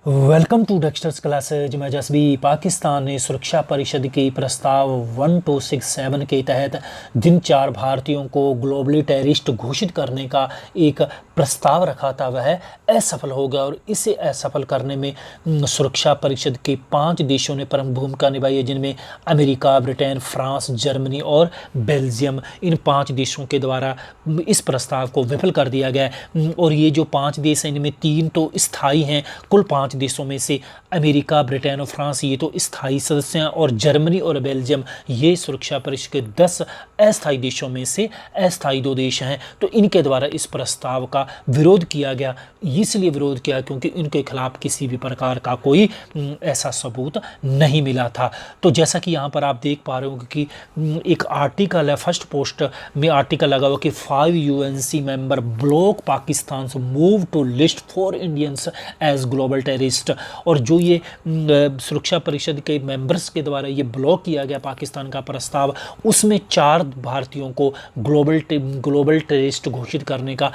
Welcome to Dexters classes. मैं जसबी। पाकिस्तान ने सुरक्षा परिषद के प्रस्ताव 1267 के तहत जिन 4 भारतीयों को ग्लोबली टेररिस्ट घोषित करने का एक प्रस्ताव रखा था वह असफल हो गया और इसे असफल करने में सुरक्षा परिषद के 5 देशों ने प्रमुख भूमिका निभाई है, जिनमें अमेरिका, ब्रिटेन, फ्रांस, जर्मनी और बेल्जियम। इन 5 देशों के द्वारा इस प्रस्ताव को विफल कर दिया गया और ये जो 5 देश हैं इनमें 3 तो स्थायी हैं। कुल 5 देशों में से अमेरिका, ब्रिटेन और फ्रांस ये तो स्थायी सदस्य हैं और जर्मनी और बेल्जियम ये सुरक्षा परिषद के 10 अस्थायी देशों में से अस्थायी 2 देश हैं। तो इनके द्वारा इस प्रस्ताव का विरोध किया गया। इसलिए विरोध किया क्योंकि इनके खिलाफ किसी भी प्रकार का कोई ऐसा सबूत नहीं मिला था। तो जैसा कि यहाँ पर आप देख पा रहे हो कि एक आर्टिकल है, फर्स्ट पोस्ट में आर्टिकल लगा हुआ कि 5 UNC member block Pakistan move to list 4 Indians as global terrorist. और जो ये सुरक्षा परिषद के मेंबर्स के द्वारा ये ब्लॉक किया गया पाकिस्तान का प्रस्ताव, उसमें 4 भारतीयों को ग्लोबल टेररिस्ट घोषित करने का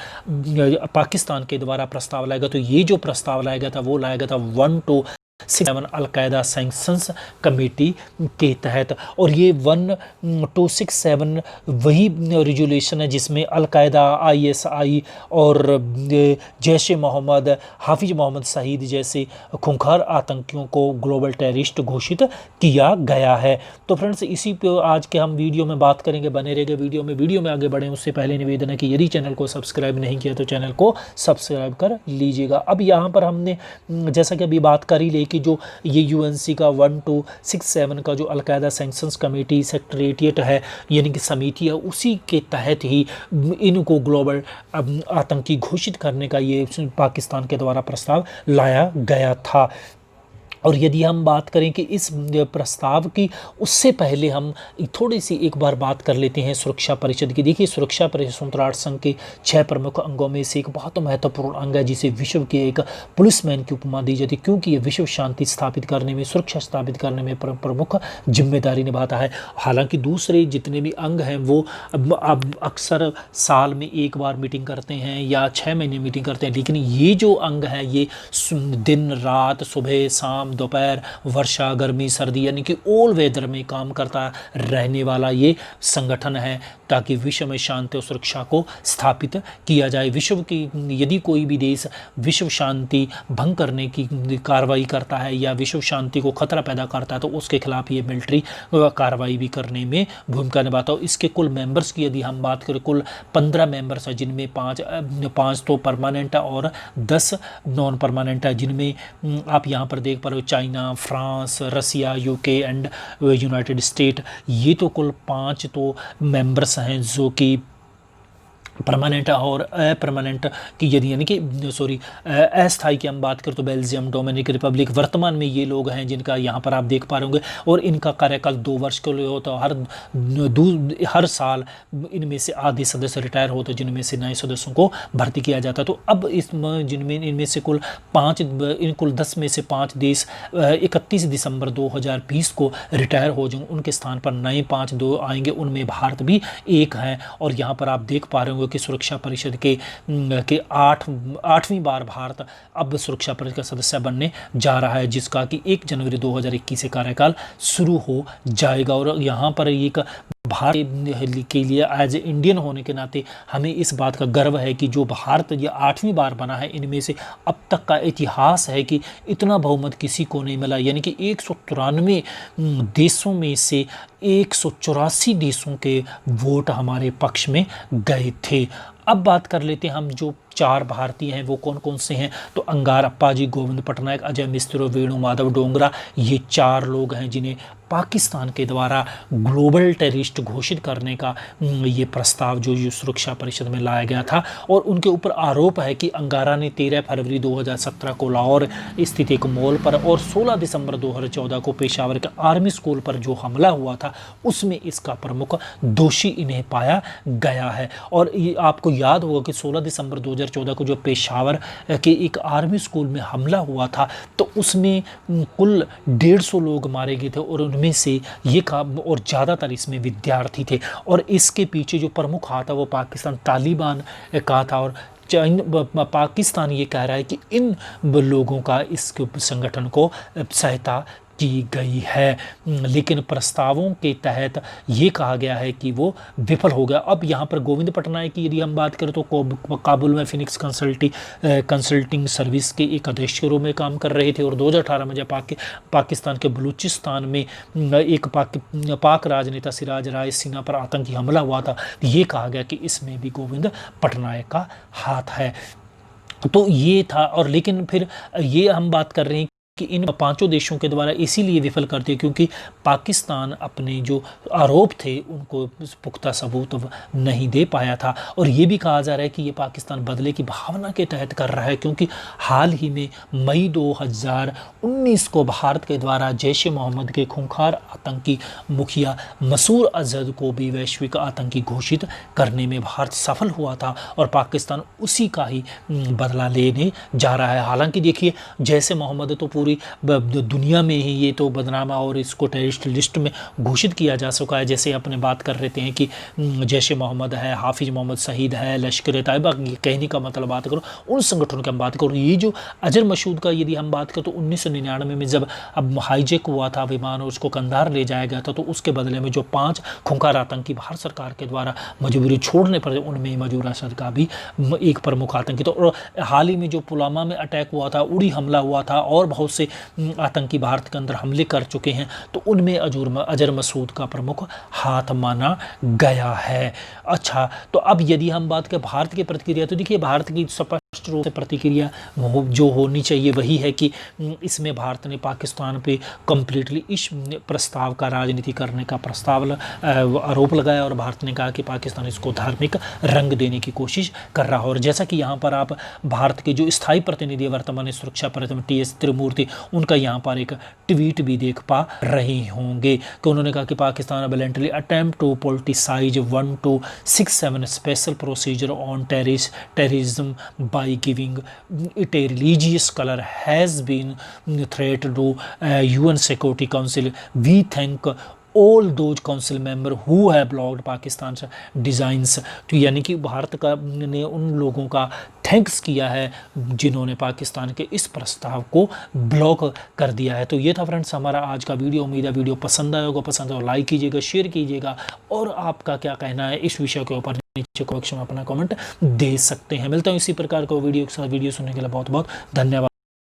पाकिस्तान के द्वारा प्रस्ताव लाया गया। तो ये जो प्रस्ताव लाया गया था वो लाया गया था 1267 अलकायदा सैंक्शंस कमेटी के तहत। और ये 1267 वही रेजोल्यूशन है जिसमें अलकायदा, आईएसआई और जैश ए मोहम्मद, हाफिज मोहम्मद सईद जैसे खूंखार आतंकियों को ग्लोबल टेररिस्ट घोषित किया गया है। तो फ्रेंड्स, इसी पे आज के हम वीडियो में बात करेंगे। बने रहेंगे वीडियो में आगे बढ़ें उससे पहले निवेदन है कि यदि चैनल को सब्सक्राइब नहीं किया तो चैनल को सब्सक्राइब कर लीजिएगा। अब यहाँ पर हमने जैसा कि अभी बात कर ही ले कि जो ये यूएनसी का 1267 का जो अलकायदा सैंक्शंस कमेटी सेक्रेटेरिएट है यानी कि समिति है, उसी के तहत ही इनको ग्लोबल आतंकी घोषित करने का ये पाकिस्तान के द्वारा प्रस्ताव लाया गया था। और यदि हम बात करें कि इस प्रस्ताव की, उससे पहले हम थोड़ी सी एक बार बात कर लेते हैं सुरक्षा परिषद की। देखिए, सुरक्षा परिषद संयुक्त राष्ट्र संघ के 6 प्रमुख अंगों में से एक बहुत महत्वपूर्ण अंग है जिसे विश्व के एक पुलिसमैन की उपमा दी जाती है, क्योंकि ये विश्व शांति स्थापित करने में, सुरक्षा स्थापित करने में प्रमुख जिम्मेदारी निभाता है। हालांकि दूसरे जितने भी अंग हैं वो अब अक्सर साल में एक बार मीटिंग करते हैं या 6 महीने मीटिंग करते हैं, लेकिन ये जो अंग है ये दिन रात, सुबह शाम, दोपहर, वर्षा, गर्मी, सर्दी यानी कि ऑल वेदर में काम करता रहने वाला ये संगठन है ताकि विश्व में शांति और सुरक्षा को स्थापित किया जाए। विश्व की यदि कोई भी देश विश्व शांति भंग करने की कार्रवाई करता है या विश्व शांति को खतरा पैदा करता है तो उसके खिलाफ ये मिलिट्री कार्रवाई भी करने में भूमिका निभाता है। इसके कुल मेंबर्स की यदि हम बात करें, कुल 15 मेंबर्स हैं जिनमें 5 तो परमानेंट है और 10 नॉन परमानेंट है, जिनमें आप यहाँ पर देख पा रहे हो China, France, Russia, UK and United State. ये तो कुल 5 तो मेंबर्स हैं जो कि परमानेंट और अपरमानेंट की यदि यानी कि अस्थायी की हम बात करें तो बेल्जियम, डोमिनिकन रिपब्लिक, वर्तमान में ये लोग हैं जिनका यहाँ पर आप देख पा रहे होंगे और इनका कार्यकाल 2 वर्ष के लिए होता है। हर साल इनमें से आधे सदस्य रिटायर होते हैं, जिनमें से नए सदस्यों को भर्ती किया जाता है। तो अब इनमें से कुल 10 में से 5 देश 31 दिसंबर 2020 को रिटायर हो जाएंगे, उनके स्थान पर नए 5 आएंगे, उनमें भारत भी एक है। और यहाँ पर आप देख पा रहे होंगे कि सुरक्षा परिषद के 8वीं बार भारत अब सुरक्षा परिषद का सदस्य बनने जा रहा है, जिसका कि 1 जनवरी 2021 से कार्यकाल शुरू हो जाएगा। और यहाँ पर एक भारत के लिए एज ए इंडियन होने के नाते हमें इस बात का गर्व है कि जो भारत ये 8वीं बार बना है, इनमें से अब तक का इतिहास है कि इतना बहुमत किसी को नहीं मिला, यानी कि 193 देशों में से 184 देशों के वोट हमारे पक्ष में गए थे। अब बात कर लेते हैं हम जो 4 भारतीय हैं वो कौन कौन से हैं। तो अंगार अप्पाजी, गोविंद पटनायक, अजय मिस्त्री, वेणु माधव डोगरा, ये 4 लोग हैं जिन्हें पाकिस्तान के द्वारा ग्लोबल टेररिस्ट घोषित करने का ये प्रस्ताव जो सुरक्षा परिषद में लाया गया था। और उनके ऊपर आरोप है कि अंगारा ने 13 फरवरी 2017 को लाहौर स्थित एक मॉल पर और 16 दिसंबर 2014 को पेशावर के आर्मी स्कूल पर जो हमला हुआ था उसमें इसका प्रमुख दोषी इन्हें पाया गया है। और ये आपको याद होगा कि 16 दिसंबर 2014 को जो पेशावर के एक आर्मी स्कूल में हमला हुआ था तो उसमें कुल 150 लोग मारे गए थे और उनमें से ये काम और ज़्यादातर इसमें विद्यार्थी थे। और इसके पीछे जो प्रमुख हाथ था वो पाकिस्तान तालिबान का था और पाकिस्तान ये कह रहा है कि इन लोगों का इस संगठन को सहायता की गई है, लेकिन प्रस्तावों के तहत ये कहा गया है कि वो विफल हो गया। अब यहाँ पर गोविंद पटनायक की यदि हम बात करें तो काबुल में फिनिक्स कंसल्टिंग सर्विस के एक अध्यक्ष के रूप में काम कर रहे थे, और 2018 में जब पाकिस्तान के बलूचिस्तान में एक पाक राजनेता सिराज राय सिन्हा पर आतंकी हमला हुआ था, ये कहा गया कि इसमें भी गोविंद पटनायक का हाथ है। तो ये था। और लेकिन फिर ये हम बात कर रहे हैं कि इन पांचों देशों के द्वारा इसीलिए विफल कर दिए क्योंकि पाकिस्तान अपने जो आरोप थे उनको पुख्ता सबूत नहीं दे पाया था। और ये भी कहा जा रहा है कि ये पाकिस्तान बदले की भावना के तहत कर रहा है, क्योंकि हाल ही में मई 2019 को भारत के द्वारा जैश ए मोहम्मद के खूंखार आतंकी मुखिया मसूद अजहर को भी वैश्विक आतंकी घोषित करने में भारत सफल हुआ था, और पाकिस्तान उसी का ही बदला लेने जा रहा है। हालांकि देखिए, जैश ए मोहम्मद तो पूरी दुनिया में ही ये तो बदनामा और इसको टेररिस्ट लिस्ट में घोषित किया जा चुका है। जैसे अपने बात कर रहे हैं कि जैश ए मोहम्मद है, हाफिज मोहम्मद सईद है, लश्कर तैयबा, कहने का मतलब बात करो उन संगठनों की हम बात करो। ये जो अजहर मसूद का यदि हम बात करें तो 1999 में जब अब हाईजैक हुआ था विमान और उसको कंधार ले जाया गया था, तो उसके बदले में जो 5 खूंखार आतंकी भारत सरकार के द्वारा मजबूरी छोड़ने पर, उनमें मजूर असद का भी एक प्रमुख आतंकी। तो हाल ही में जो पुलवामा में अटैक हुआ था, उड़ी हमला हुआ था, और बहुत से आतंकी भारत के अंदर हमले कर चुके हैं, तो उनमें अजहर मसूद का प्रमुख हाथ माना गया है। अच्छा, तो अब यदि हम बात करें भारत की प्रतिक्रिया, तो देखिए भारत की स्पष्ट रूप से प्रतिक्रिया जो होनी चाहिए वही है कि इसमें भारत ने पाकिस्तान पे कंप्लीटली इस प्रस्ताव का राजनीति करने का आरोप लगाया, और भारत ने कहा कि पाकिस्तान इसको धार्मिक रंग देने की कोशिश कर रहा है। और जैसा कि यहाँ पर आप भारत के जो स्थायी प्रतिनिधि वर्तमान सुरक्षा प्रतिनिधि TS त्रिमूर्ति, उनका यहाँ पर एक ट्वीट भी देख पा रहे होंगे कि उन्होंने कहा कि Pakistan violently attempt to politicize 1267 special procedure on terrorism by giving it a religious color has been threat to UN Security Council. We thank all those council member who have blocked Pakistan's designs। तो यानी कि भारत का ने उन लोगों का thanks किया है जिन्होंने पाकिस्तान के इस प्रस्ताव को ब्लॉक कर दिया है। तो ये था फ्रेंड्स हमारा आज का वीडियो। उम्मीद है वीडियो पसंद आया होगा। पसंद आया लाइक कीजिएगा, शेयर कीजिएगा, और आपका क्या कहना है इस विषय के ऊपर नीचे कमेंट में अपना कमेंट दे सकते हैं। मिलता हूँ इसी प्रकार का वीडियो के साथ। वीडियो सुनने के लिए बहुत बहुत धन्यवाद।